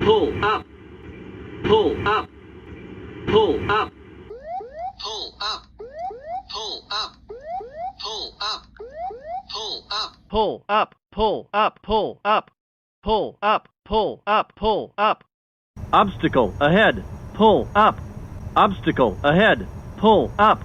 pull up, pull up, pull up, pull up, pull up, pull up, pull up, pull up, pull up, pull up, pull up, pull up, pull up. Obstacle ahead, pull up. Obstacle ahead, pull up.